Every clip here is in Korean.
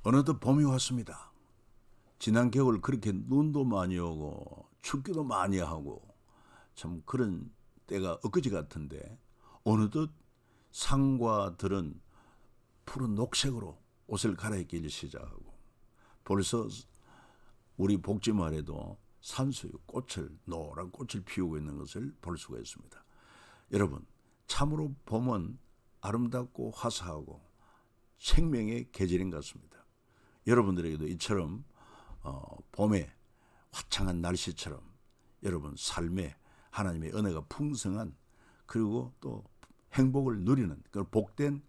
어느덧 봄이 왔습니다. 지난 겨울 그렇게 눈도 많이 오고 춥기도 많이 하고 참 그런 때가 엊그제 같은데 어느덧 산과 들은 푸른 녹색으로 옷을 갈아입기 시작하고 벌써 우리 복지마을에도 산수유 꽃을 노란 꽃을 피우고 있는 것을 볼 수가 있습니다. 여러분, 참으로 봄은 아름답고 화사하고 생명의 계절인 것 같습니다. 여러분들에게도 이처럼 봄에 화창한 날씨처럼 여러분 삶에 하나님의 은혜가 풍성한 그리고 또 행복을 누리는 그런 복된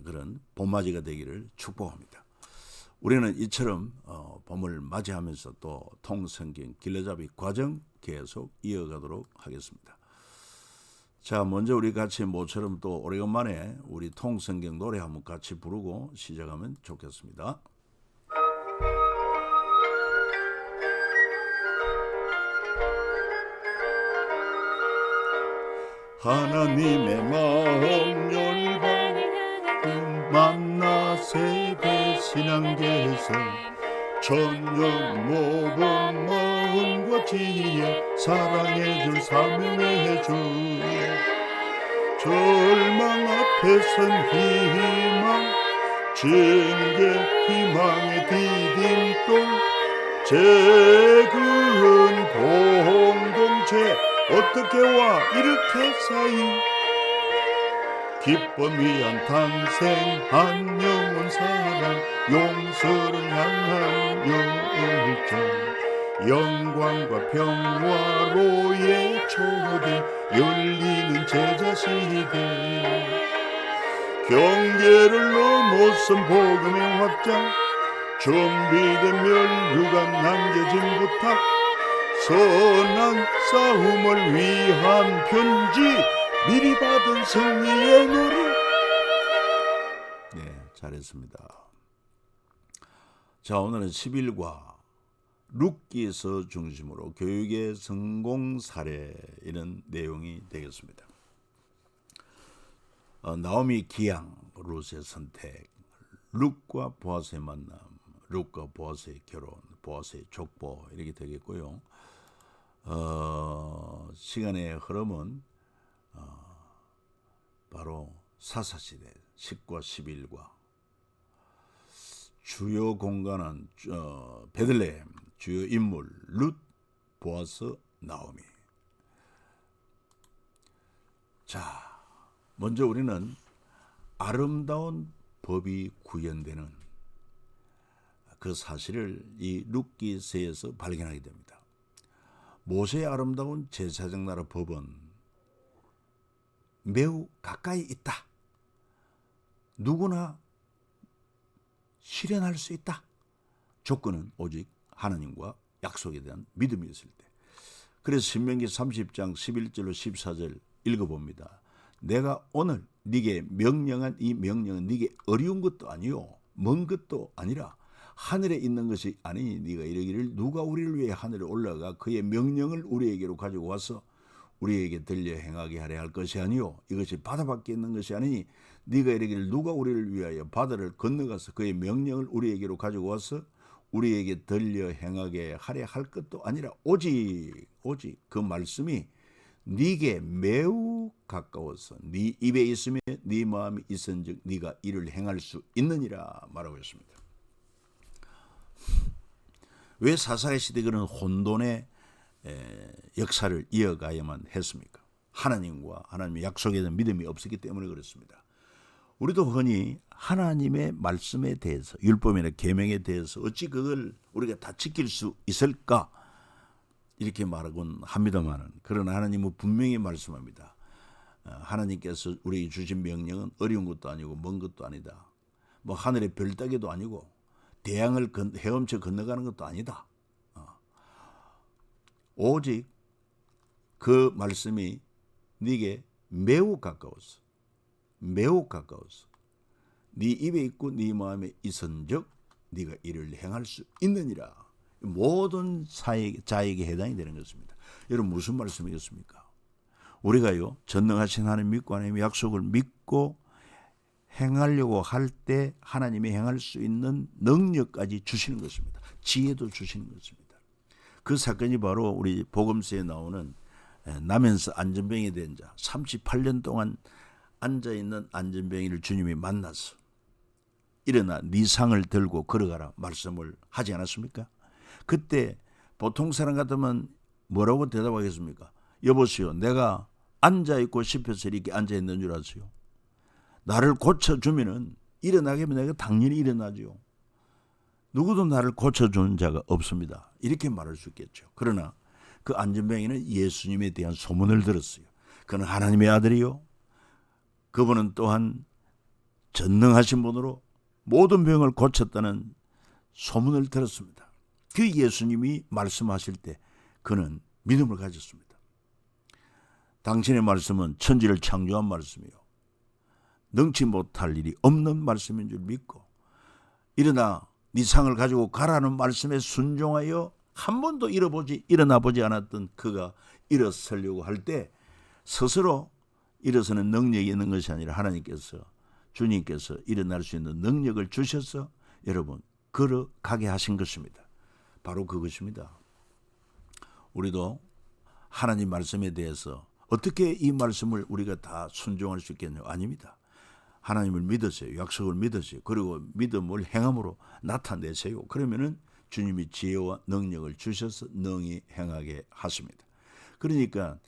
그런 봄맞이가 되기를 축복합니다. 우리는 이처럼 봄을 맞이하면서 또 통성경 길러잡이 과정 계속 이어가도록 하겠습니다. 자, 먼저 우리 같이 모처럼 또 오래간만에 우리 통성경 노래 한번 같이 부르고 시작하면 좋겠습니다. 하나님의 마음 열방 만나 세대 신앙계에서 천년 모범 마음과 지혜 사랑해줄 사명해줄 절망 앞에선 희망 징계 희망의 디딤돌 재그은 공동체 어떻게 와 이렇게 사이 기쁨 위한 탄생 한 영혼 사랑 용서를 향한 열정 영광과 평화로의 초대 열리는 제자시대 경계를 넘어선 복음의 확장 준비된 멸류관 남겨진 부탁 선한 싸움을 위한 편지 미리 받은 승리의 노래. 네, 잘했습니다. 자, 오늘은 10일과 룻기서 중심으로 교육의 성공 사례 이런 내용이 되겠습니다. 나오미 기양, 룻의 선택, 룻과 보아스의 만남, 룻과 보아스의 결혼, 보아스의 족보 이렇게 되겠고요. 시간의 흐름은 바로 사사시대 10과 11과 주요 공간은 베들레헴 주요 인물 룻, 보아스, 나오미. 자, 먼저 우리는 아름다운 법이 구현되는 그 사실을 이 룻기서에서 발견하게 됩니다. 모세의 아름다운 제사장 나라 법은 매우 가까이 있다. 누구나 실현할 수 있다. 조건은 오직 하나님과 약속에 대한 믿음이 있을 때. 그래서 신명기 30장 11절로 14절 읽어봅니다. 내가 오늘 네게 명령한 이 명령은 네게 어려운 것도 아니요 먼 것도 아니라 하늘에 있는 것이 아니니 네가 이르기를 누가 우리를 위해 하늘에 올라가 그의 명령을 우리에게로 가지고 와서 우리에게 들려 행하게 하려 할 것이 아니요 이것이 바다 밖에 있는 것이 아니니 네가 이르기를 누가 우리를 위하여 바다를 건너가서 그의 명령을 우리에게로 가지고 와서 우리에게 들려 행하게 하려 할 것도 아니라 오직 그 말씀이 네게 매우 가까워서 네 입에 있으며 네 마음이 있은즉 네가 이를 행할 수 있느니라 말하고 있습니다. 왜 사사의 시대 그런 혼돈의 역사를 이어가야만 했습니까? 하나님과 하나님의 약속에 대한 믿음이 없었기 때문에 그렇습니다. 우리도 흔히 하나님의 말씀에 대해서 율법이나 계명에 대해서 어찌 그걸 우리가 다 지킬 수 있을까 이렇게 말하곤 합니다만 그러나 하나님은 분명히 말씀합니다. 하나님께서 우리에게 주신 명령은 어려운 것도 아니고 먼 것도 아니다. 뭐 하늘의 별 따기도 아니고 대양을 헤엄쳐 건너가는 것도 아니다. 오직 그 말씀이 네게 매우 가까워서 네 입에 있고 네 마음에 있은즉 네가 이를 행할 수 있느니라. 모든 자에게 해당이 되는 것입니다. 여러분 무슨 말씀이겠습니까? 우리가요 전능하신 하나님 믿고 하나님의 약속을 믿고 행하려고 할 때 하나님이 행할 수 있는 능력까지 주시는 것입니다. 지혜도 주시는 것입니다. 그 사건이 바로 우리 복음서에 나오는 나면서 안전병이 된 자, 38년 동안 앉아있는 안전병이를 주님이 만나서 일어나 네 상을 들고 걸어가라 말씀을 하지 않았습니까? 그때 보통 사람 같으면 뭐라고 대답하겠습니까? 여보세요, 내가 앉아있고 싶어서 이렇게 앉아있는 줄 아세요? 나를 고쳐주면은 일어나게 하면 내가 당연히 일어나죠. 누구도 나를 고쳐주는 자가 없습니다. 이렇게 말할 수 있겠죠. 그러나 그 안전병이는 예수님에 대한 소문을 들었어요. 그는 하나님의 아들이요, 그분은 또한 전능하신 분으로 모든 병을 고쳤다는 소문을 들었습니다. 그 예수님이 말씀하실 때 그는 믿음을 가졌습니다. 당신의 말씀은 천지를 창조한 말씀이요, 능치 못할 일이 없는 말씀인 줄 믿고 일어나 네 상을 가지고 가라는 말씀에 순종하여 한 번도 일어나 보지 않았던 그가 일어서려고 할 때 스스로 일어서는 능력이 있는 것이 아니라 하나님께서, 주님께서 일어날 수 있는 능력을 주셔서 여러분 걸어가게 하신 것입니다. 바로 그것입니다. 우리도 하나님 말씀에 대해서 어떻게 이 말씀을 우리가 다 순종할 수 있겠냐고? 아닙니다. 하나님을 믿으세요. 약속을 믿으세요. 그리고 믿음을 행함으로 나타내세요. 그러면은 주님이 지혜와 능력을 주셔서 능히 행하게 하십니다. 그러니까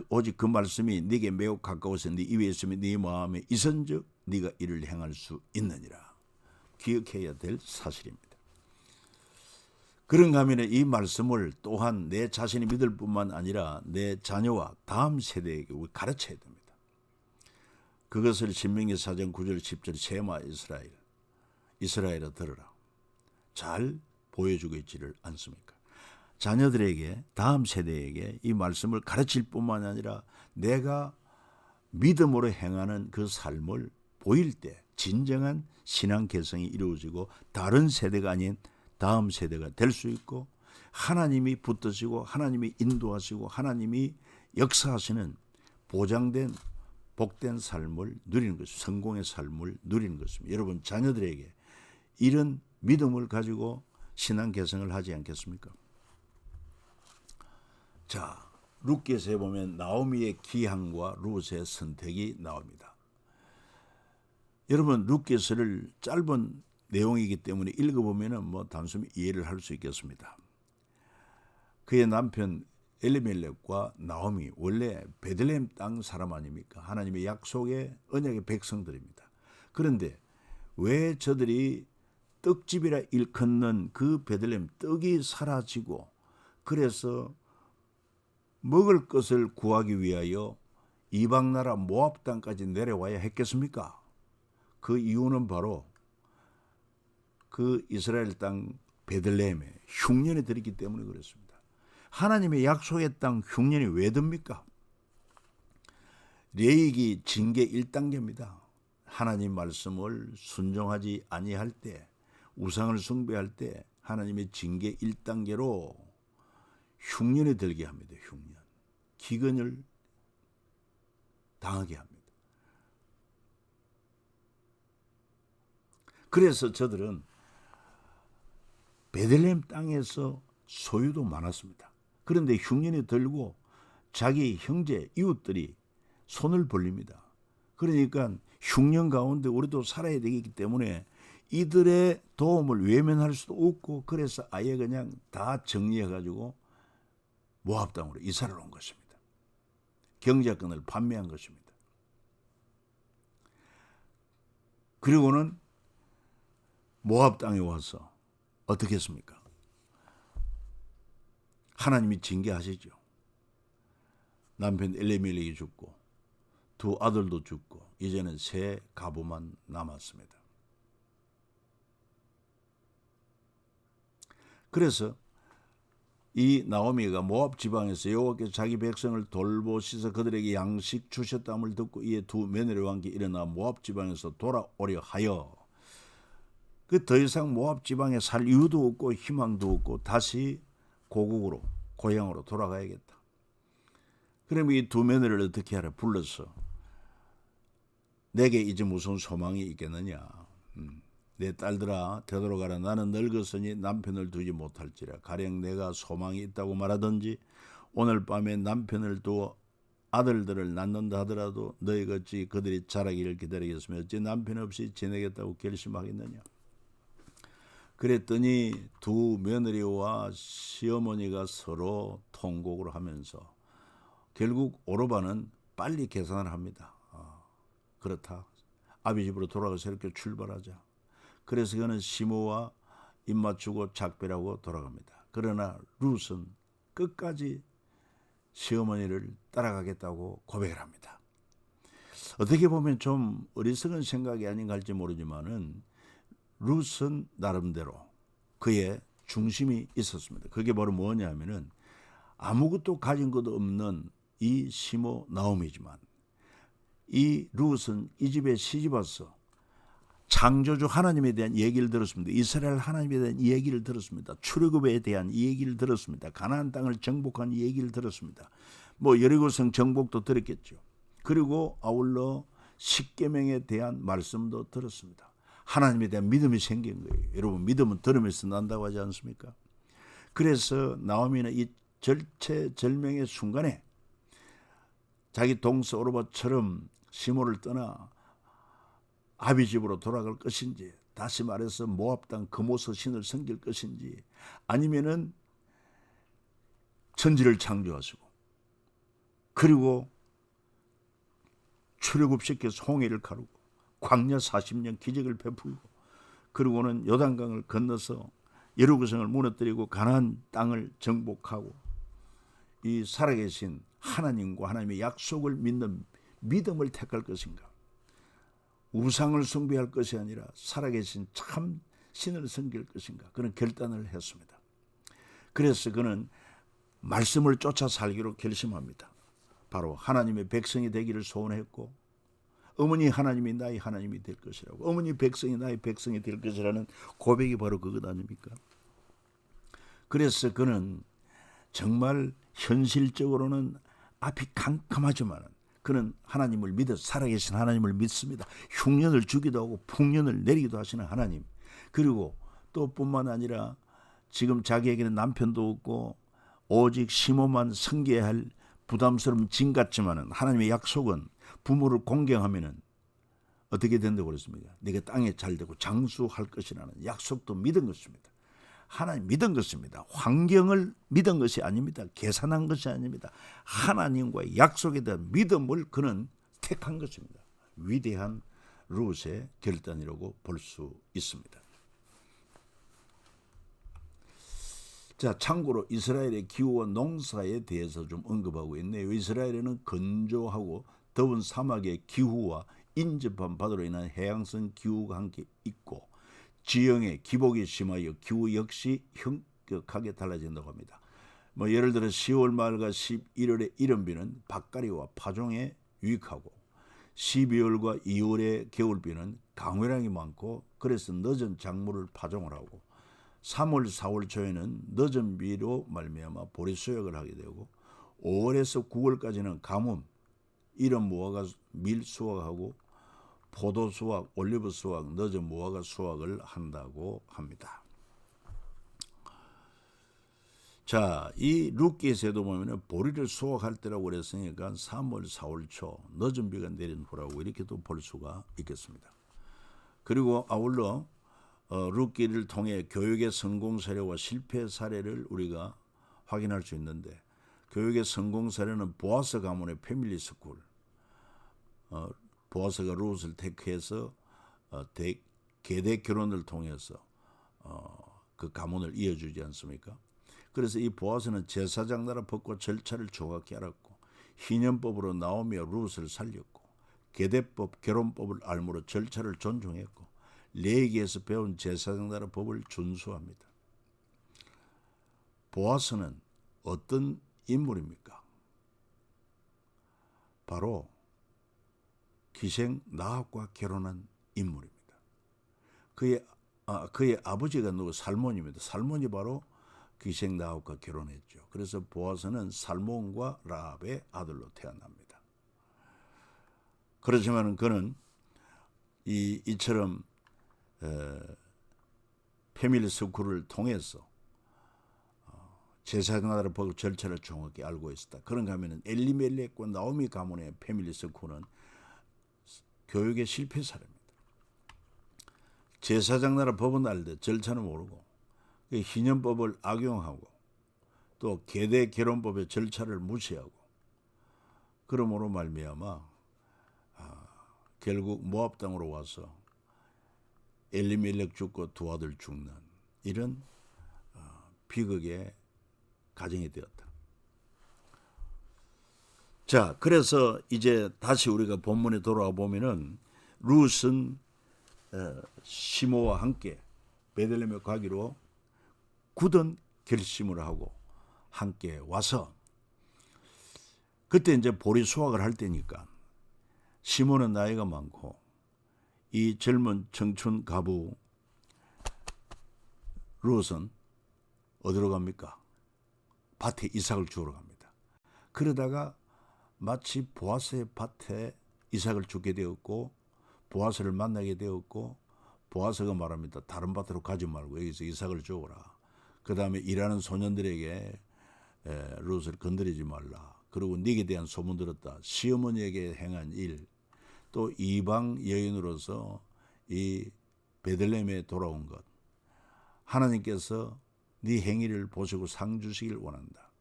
오직 그 말씀이 네게 매우 가까워서 네 입에 있으면 네 마음에 있은즉 네가 이를 행할 수 있느니라. 기억해야 될 사실입니다. 그런가 하면 이 말씀을 또한 내 자신이 믿을 뿐만 아니라 내 자녀와 다음 세대에게 가르쳐야 됩니다. 그것을 신명기 4장 9절 10절 세마 이스라엘아 들으라. 잘 보여주고 있지를 않습니까? 자녀들에게, 다음 세대에게 이 말씀을 가르칠 뿐만 아니라 내가 믿음으로 행하는 그 삶을 보일 때 진정한 신앙 개성이 이루어지고 다른 세대가 아닌 다음 세대가 될 수 있고, 하나님이 붙드시고 하나님이 인도하시고 하나님이 역사하시는 보장된 복된 삶을 누리는 것입니다. 성공의 삶을 누리는 것입니다. 여러분 자녀들에게 이런 믿음을 가지고 신앙 개성을 하지 않겠습니까? 자, 룻기서에 보면 나오미의 기항과 룻의 선택이 나옵니다. 여러분 룻기서를 짧은 내용이기 때문에 읽어보면 단순히 이해를 할 수 있겠습니다. 그의 남편 엘리멜렉과 나오미 원래 베들레헴 땅 사람 아닙니까? 하나님의 약속의 언약의 백성들입니다. 그런데 왜 저들이 떡집이라 일컫는 그 베들레헴 떡이 사라지고 그래서 먹을 것을 구하기 위하여 이방 나라 모압 땅까지 내려와야 했겠습니까? 그 이유는 바로 그 이스라엘 땅 베들레헴에 흉년이 들었기 때문에 그렇습니다. 하나님의 약속의 땅 흉년이 왜 듭니까? 레위기 징계 1단계입니다. 하나님 말씀을 순종하지 아니할 때, 우상을 숭배할 때 하나님의 징계 1단계로 흉년이 들게 합니다. 흉년. 기근을 당하게 합니다. 그래서 저들은 베들레헴 땅에서 소유도 많았습니다. 그런데 흉년이 들고 자기 형제, 이웃들이 손을 벌립니다. 그러니까 흉년 가운데 우리도 살아야 되기 때문에 이들의 도움을 외면할 수도 없고, 그래서 아예 그냥 다 정리해가지고 모압 땅으로 이사를 온 것입니다. 경작권을 판매한 것입니다. 그리고는 모압 땅에 와서 어떻게 했습니까? 하나님이 징계하시죠. 남편 엘리멜렉이 죽고 두 아들도 죽고 이제는 세 가부만 남았습니다. 그래서 이 나오미가 모압 지방에서 여호와께서 자기 백성을 돌보시서 그들에게 양식 주셨다함을 듣고 이에 두 며느리와 함께 일어나 모압 지방에서 돌아오려 하여, 그 더 이상 모압 지방에 살 이유도 없고 희망도 없고 다시 고국으로, 고향으로 돌아가야겠다. 그러면 이 두 며느리를 어떻게 하라? 불러서 내게 이제 무슨 소망이 있겠느냐. 내 딸들아 되돌아가라. 나는 늙었으니 남편을 두지 못할지라. 가령 내가 소망이 있다고 말하든지 오늘 밤에 남편을 두어 아들들을 낳는다 하더라도 너희가 어찌 그들이 자라기를 기다리겠으며 어찌 남편 없이 지내겠다고 결심하겠느냐. 그랬더니 두 며느리와 시어머니가 서로 통곡을 하면서 결국 오르반은 빨리 계산을 합니다. 그렇다. 아비 집으로 돌아가서 이렇게 출발하자. 그래서 그는 시므와 입맞추고 작별하고 돌아갑니다. 그러나 룻은 끝까지 시어머니를 따라가겠다고 고백을 합니다. 어떻게 보면 좀 어리석은 생각이 아닌가 할지 모르지만은 룻은 나름대로 그의 중심이 있었습니다. 그게 바로 뭐냐 하면은 아무것도 가진 것도 없는 이 시므 나오미지만 이 룻은 이 집에 시집 와서 창조주 하나님에 대한 얘기를 들었습니다. 이스라엘 하나님에 대한 얘기를 들었습니다. 출애굽에 대한 얘기를 들었습니다. 가나안 땅을 정복한 얘기를 들었습니다. 뭐 여리고성 정복도 들었겠죠. 그리고 아울러 십계명에 대한 말씀도 들었습니다. 하나님에 대한 믿음이 생긴 거예요. 여러분 믿음은 들으면서 난다고 하지 않습니까? 그래서 나오미는 이 절체절명의 순간에 자기 동서 오르바처럼 시므를 떠나 아비 집으로 돌아갈 것인지, 다시 말해서 모압 땅 그모스 신을 섬길 것인지, 아니면은 천지를 창조하시고 그리고 출애굽시켜서 홍해를 가르고 광야 40년 기적을 베풀고 그리고는 요단강을 건너서 여리고성을 무너뜨리고 가나안 땅을 정복하고 이 살아계신 하나님과 하나님의 약속을 믿는 믿음을 택할 것인가, 우상을 숭배할 것이 아니라 살아계신 참 신을 섬길 것인가, 그런 결단을 했습니다. 그래서 그는 말씀을 쫓아 살기로 결심합니다. 바로 하나님의 백성이 되기를 소원했고, 어머니 하나님이 나의 하나님이 될 것이라고, 어머니 백성이 나의 백성이 될 것이라는 고백이 바로 그것 아닙니까? 그래서 그는 정말 현실적으로는 앞이 캄캄하지만 그는 하나님을 믿어 살아계신 하나님을 믿습니다. 흉년을 주기도 하고 풍년을 내리기도 하시는 하나님, 그리고 또 뿐만 아니라 지금 자기에게는 남편도 없고 오직 시므만 섬겨야 할 부담스러운 짐 같지만은 하나님의 약속은 부모를 공경하면은 어떻게 된다고 그랬습니까? 네가 땅에 잘되고 장수할 것이라는 약속도 믿은 것입니다. 하나님 믿은 것입니다. 환경을 믿은 것이 아닙니다. 계산한 것이 아닙니다. 하나님과의 약속에 대한 믿음을 그는 택한 것입니다. 위대한 룻의 결단이라고 볼 수 있습니다. 자, 참고로 이스라엘의 기후와 농사에 대해서 좀 언급하고 있네요. 이스라엘에는 건조하고 더운 사막의 기후와 인접한 바다로 인한 해양성 기후가 함께 있고 지형의 기복이 심하여 기후 역시 현격하게 달라진다고 합니다. 뭐 예를 들어 10월 말과 11월의 이른비는 밭가리와 파종에 유익하고 12월과 2월의 겨울비는 강우량이 많고 그래서 늦은 작물을 파종을 하고 3월, 4월 초에는 늦은 비로 말미암아 보리 수확을 하게 되고 5월에서 9월까지는 가뭄, 이른 무화과 밀 수확하고 포도 수확, 올리브 수확, 늦은 무화과 수확을 한다고 합니다. 자, 이 룻기에서도 보면 보리를 수확할 때라고 그랬으니까 3월, 4월 초 늦은 비가 내린 후라고 이렇게도 볼 수가 있겠습니다. 그리고 아울러 룻기를 통해 교육의 성공 사례와 실패 사례를 우리가 확인할 수 있는데, 교육의 성공 사례는 보아스 가문의 패밀리 스쿨, 보아스가 룻을 택해서 계대 결혼을 통해서 그 가문을 이어주지 않습니까? 그래서 이 보아스는 제사장 나라 법과 절차를 정확히 알았고 희년법으로 나오며 룻을 살렸고 계대법, 결혼법을 알므로 절차를 존중했고 레위기에서 배운 제사장 나라 법을 준수합니다. 보아스는 어떤 인물입니까? 바로 기생 나합과 결혼한 인물입니다. 그의 아버지가 누구? 살몬입니다. 살몬이 바로 기생 나합과 결혼했죠. 그래서 보아스는 살몬과 라합의 아들로 태어납니다. 그렇지만 그는 이처럼 패밀리 스쿨을 통해서 제사장나라를 보고 절차를 정확히 알고 있었다. 그런가 하면은 엘리멜렉과 나오미 가문의 패밀리 스쿨은 교육의 실패 사례입니다. 제사장나라 법은 알되 절차는 모르고 그 희년법을 악용하고 또 계대 결혼법의 절차를 무시하고 그러므로 말미암아 결국 모압 땅으로 와서 엘리멜렉 죽고 두 아들 죽는 이런 비극의 가정이 되었다. 자, 그래서 이제 다시 우리가 본문에 돌아와 보면은 룻은 시모와 함께 베들레헴에 가기로 굳은 결심을 하고 함께 와서 그때 이제 보리 수확을 할 때니까 시모는 나이가 많고 이 젊은 청춘 가부 룻은 어디로 갑니까? 밭에 이삭을 주우러 갑니다. 그러다가 마치 보아스의 밭에 이삭을 주게 되었고 보아스를 만나게 되었고 보아스가 말합니다. 다른 밭으로 가지 말고 여기서 이삭을 주우라. 그 다음에 일하는 소년들에게 룻을 건드리지 말라. 그리고 네게 대한 소문 들었다. 시어머니에게 행한 일, 또 이방 여인으로서 이 베들레헴에 돌아온 것, 하나님께서 네 행위를 보시고 상 주시길 원한다.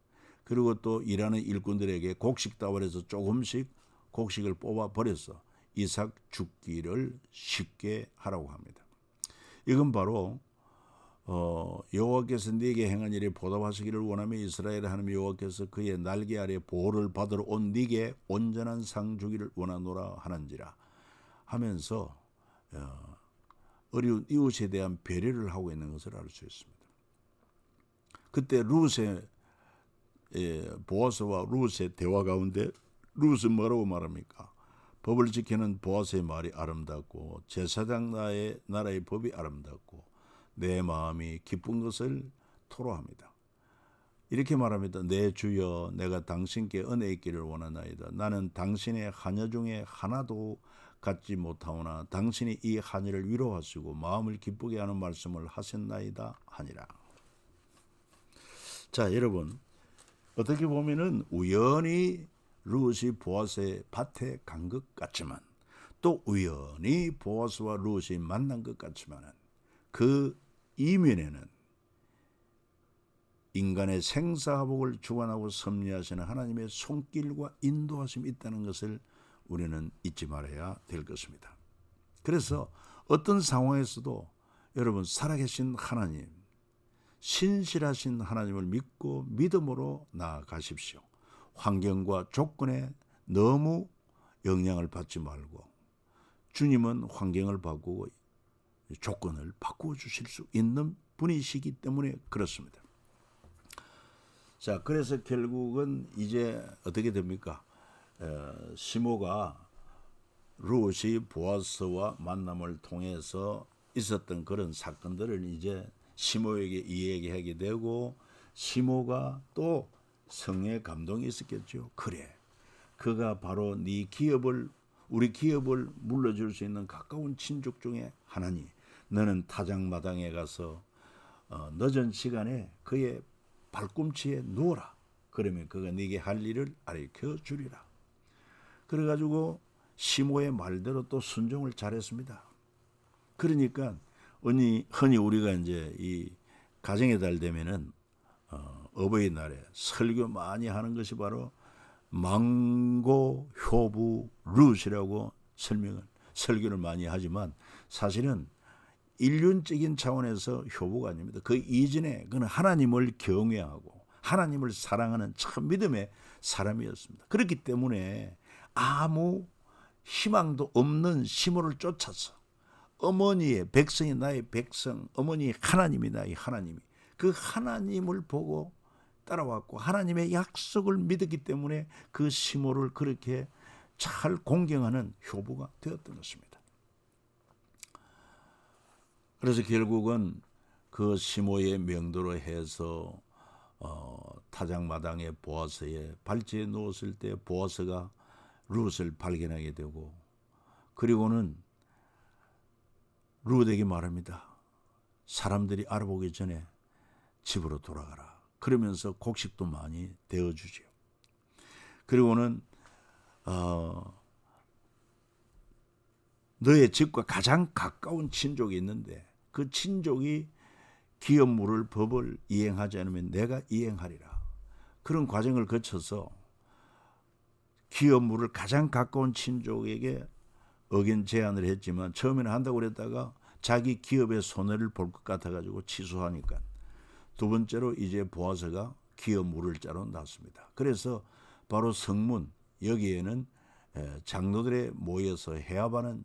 그리고 또 일하는 일꾼들에게 곡식 다발에서 조금씩 곡식을 뽑아 버려서 이삭 죽기를 쉽게 하라고 합니다. 이건 바로 여호와께서 네게 행한 일에 보답하시기를 원하며 이스라엘 하나님 여호와께서 그의 날개 아래 보호를 받으러 온 네게 온전한 상 주기를 원하노라 하는지라 하면서 어려운 이웃에 대한 배려를 하고 있는 것을 알 수 있습니다. 그때 룻의 보아스와 룻의 대화 가운데 룻은 뭐라고 말합니까? 법을 지키는 보아스의 말이 아름답고 제사장 나라의 법이 아름답고 내 마음이 기쁜 것을 토로합니다. 이렇게 말합니다. 내 주여, 내가 당신께 은혜 있기를 원하나이다. 나는 당신의 하녀 중에 하나도 갖지 못하오나 당신이 이 하녀를 위로하시고 마음을 기쁘게 하는 말씀을 하셨나이다 하니라. 자, 여러분, 어떻게 보면은 우연히 룻이 보아스의 밭에 간 것 같지만 또 우연히 보아스와 룻이 만난 것 같지만은 그 이면에는 인간의 생사화복을 주관하고 섭리하시는 하나님의 손길과 인도하심이 있다는 것을 우리는 잊지 말아야 될 것입니다. 그래서 어떤 상황에서도 여러분 살아계신 하나님, 신실하신 하나님을 믿고 믿음으로 나아가십시오. 환경과 조건에 너무 영향을 받지 말고 주님은 환경을 바꾸고 조건을 바꾸어 주실 수 있는 분이시기 때문에 그렇습니다. 자, 그래서 결국은 이제 어떻게 됩니까? 시모가 룻이 보아스와 만남을 통해서 있었던 그런 사건들을 이제 시모에게 이야기하게 되고 시모가 또 성의 감동이 있었겠죠. 그래, 그가 바로 네 기업을 우리 기업을 물려줄 수 있는 가까운 친족 중에 하나니 너는 타작마당에 가서 늦은 시간에 그의 발꿈치에 누워라. 그러면 그가 네게 할 일을 가르쳐 주리라. 그래가지고 시모의 말대로 또 순종을 잘했습니다. 그러니까 흔히 우리가 이제 이 가정의 달 되면은 어버이날에 설교 많이 하는 것이 바로 망고 효부 룻이라고 설교를 많이 하지만 사실은 인륜적인 차원에서 효부가 아닙니다. 그 이전에 그는 하나님을 경외하고 하나님을 사랑하는 참 믿음의 사람이었습니다. 그렇기 때문에 아무 희망도 없는 시모를 쫓아서 어머니의 백성이 나의 백성, 어머니 하나님이 나의 하나님이 그 하나님을 보고 따라왔고 하나님의 약속을 믿었기 때문에 그 시모를 그렇게 잘 공경하는 효부가 되었던 것입니다. 그래서 결국은 그 시모의 명도로 해서 타작마당의 보아스의 발치에 누웠을 때 보아스가 룻을 발견하게 되고 그리고는 룻에게 말합니다. 사람들이 알아보기 전에 집으로 돌아가라. 그러면서 곡식도 많이 데워주지요. 그리고는 너의 집과 가장 가까운 친족이 있는데 그 친족이 기업 물을 법을 이행하지 않으면 내가 이행하리라. 그런 과정을 거쳐서 기업 물을 가장 가까운 친족에게 의견 제안을 했지만 처음에는 한다고 그랬다가 자기 기업의 손해를 볼 것 같아가지고 취소하니까 두 번째로 이제 보아스가 기업 물을 자로 났습니다. 그래서 바로 성문 여기에는 장로들이 모여서 해합하는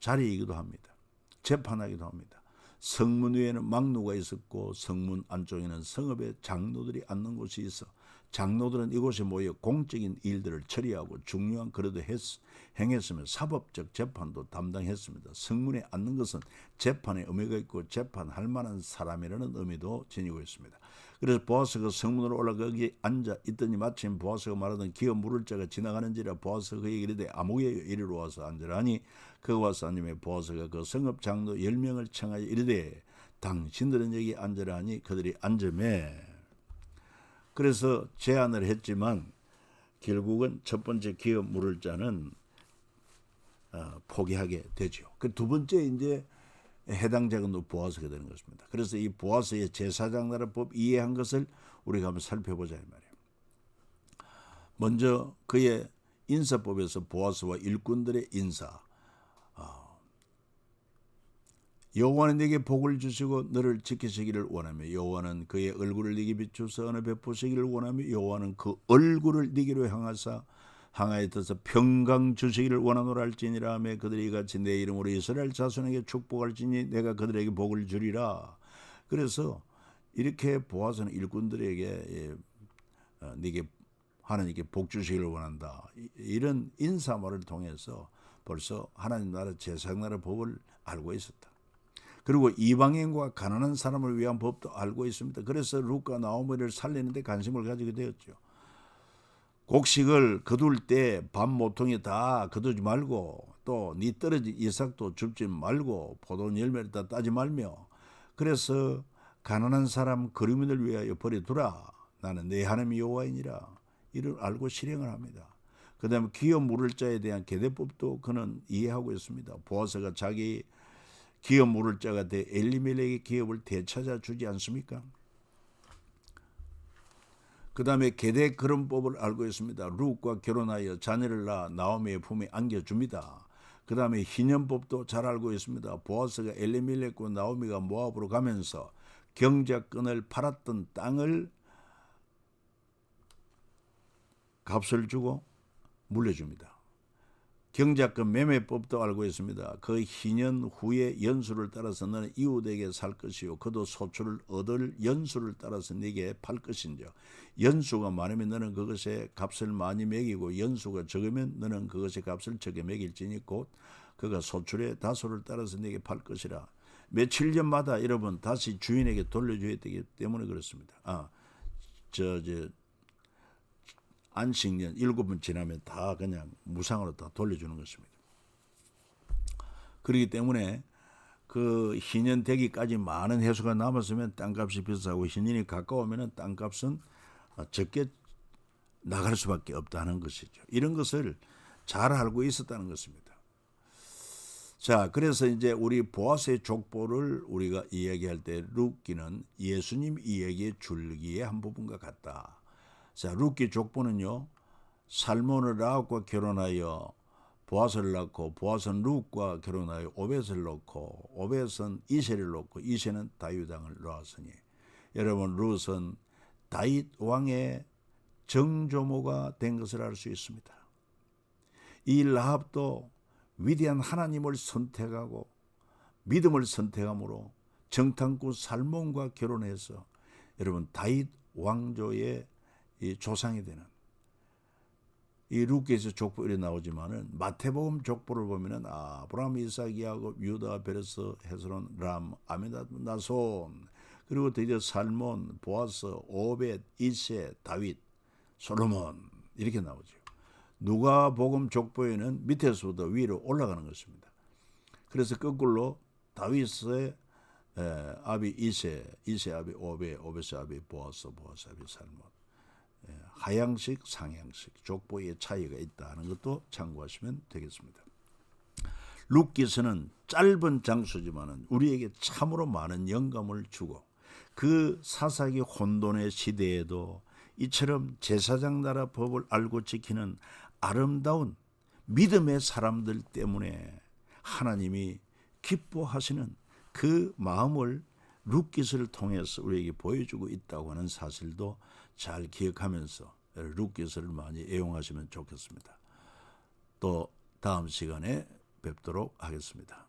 자리이기도 합니다. 재판하기도 합니다. 성문 위에는 막루가 있었고 성문 안쪽에는 성읍의 장로들이 앉는 곳이 있어 장로들은 이곳에 모여 공적인 일들을 처리하고 중요한 거래도 행했으며 사법적 재판도 담당했습니다. 성문에 앉는 것은 재판의 의미가 있고 재판할 만한 사람이라는 의미도 지니고 있습니다. 그래서 보아스가 성문으로 올라가 거기 앉아 있더니 마침 보아스가 말하던 기업 물을 자가 지나가는지라 보아스가 그에게 이르되 아무개 이리로 와서 앉으라니 그가 와서 앉으며 보아스가 그 성읍 장로 10명을 청하여 이르되 당신들은 여기 앉으라 하니 그들이 앉으매 그래서 제안을 했지만 결국은 첫 번째 기업 물을 자는 포기하게 되죠. 그 두 번째 이제 해당자가 보아스가 되는 것입니다. 그래서 이 보아스의 제사장 나라법 이해한 것을 우리가 한번 살펴보자 이 말이에요. 먼저 그의 인사법에서 보아스와 일꾼들의 인사. 여호와는 네게 복을 주시고 너를 지키시기를 원하며 여호와는 그의 얼굴을 네게 비추사 은혜 베푸시기를 원하며 여호와는 그 얼굴을 네게로 향하여 떠서 평강 주시기를 원하노라 할지니라 하며 그들이 이같이 내 이름으로 이스라엘 자손에게 축복할지니 내가 그들에게 복을 주리라. 그래서 이렇게 보아스는 일꾼들에게 네게 하나님께 복 주시기를 원한다. 이런 인사말을 통해서 벌써 하나님 나라 제사장 나라 법을 알고 있었다. 그리고 이방인과 가난한 사람을 위한 법도 알고 있습니다. 그래서 룻과 나오미를 살리는데 관심을 가지게 되었죠. 곡식을 거둘 때 밥 모퉁이 다 거두지 말고 또 네 떨어진 이삭도 줍지 말고 포도 열매를 다 따지 말며 그래서 가난한 사람 거류민을 위하여 버려두라. 나는 내 하나님 여호와이니라. 이를 알고 실행을 합니다. 그 다음에 기업 물을 자에 대한 계대법도 그는 이해하고 있습니다. 보아스가 자기 기업 물을 자가 돼 엘리멜렉의 기업을 되찾아 주지 않습니까? 그 다음에 계대 그런법을 알고 있습니다. 룻과 결혼하여 자녀를 낳아 나오미의 품에 안겨줍니다. 그 다음에 희년법도 잘 알고 있습니다. 보아스가 엘리멜렉과 나오미가 모압으로 가면서 경작권을 팔았던 땅을 값을 주고 물려줍니다. 경작권 매매법도 알고 있습니다. 그 희년 후의 연수를 따라서 너는 이웃에게 살 것이요 그도 소출을 얻을 연수를 따라서 네게 팔 것인지 연수가 많으면 너는 그것의 값을 많이 매기고 연수가 적으면 너는 그것의 값을 적게 매길지니 곧 그가 소출의 다소를 따라서 네게 팔 것이라. 며칠 전마다 여러분 다시 주인에게 돌려줘야 되기 때문에 그렇습니다. 안식년 7번 지나면 다 그냥 무상으로 다 돌려주는 것입니다. 그렇기 때문에 그 희년 되기까지 많은 해수가 남았으면 땅값이 비싸고 희년이 가까우면 땅값은 적게 나갈 수밖에 없다는 것이죠. 이런 것을 잘 알고 있었다는 것입니다. 자, 그래서 이제 우리 보아스의 족보를 우리가 이야기할 때 룻기는 예수님 이야기의 줄기의 한 부분과 같다. 자, 룻기 족보는요. 살몬을 라합과 결혼하여 보아스를 낳고 보아스는 룻과 결혼하여 오벳을 낳고 오벳은 이세를 낳고 이세는 다윗 왕을 낳았으니 여러분 룻은 다윗 왕의 정조모가 된 것을 알 수 있습니다. 이 라합도 위대한 하나님을 선택하고 믿음을 선택함으로 정탐꾼 살몬과 결혼해서 여러분 다윗 왕조의 이 조상이 되는 이 룻기에서 족보 이래 나오지만은 마태복음 족보를 보면은 아브라함, 이삭, 야곱, 유다, 베레스, 헤스론, 람, 아미나답, 나손 그리고 드디어 살몬, 보아스, 오벳, 이세, 다윗, 솔로몬 이렇게 나오죠. 누가복음 족보에는 밑에서부터 위로 올라가는 것입니다. 그래서 거꾸로 다윗의 아비 이세, 이세 아비 오베, 오베스 아비 보아스, 보아스 아비 살못. 하향식, 상향식, 족보의 차이가 있다는 것도 참고하시면 되겠습니다. 룻기서는 짧은 장수지만은 우리에게 참으로 많은 영감을 주고 그 사사기 혼돈의 시대에도 이처럼 제사장 나라 법을 알고 지키는 아름다운 믿음의 사람들 때문에 하나님이 기뻐하시는 그 마음을 룻기서를 통해서 우리에게 보여주고 있다고 하는 사실도 잘 기억하면서 룻기서를 많이 애용하시면 좋겠습니다. 또 다음 시간에 뵙도록 하겠습니다.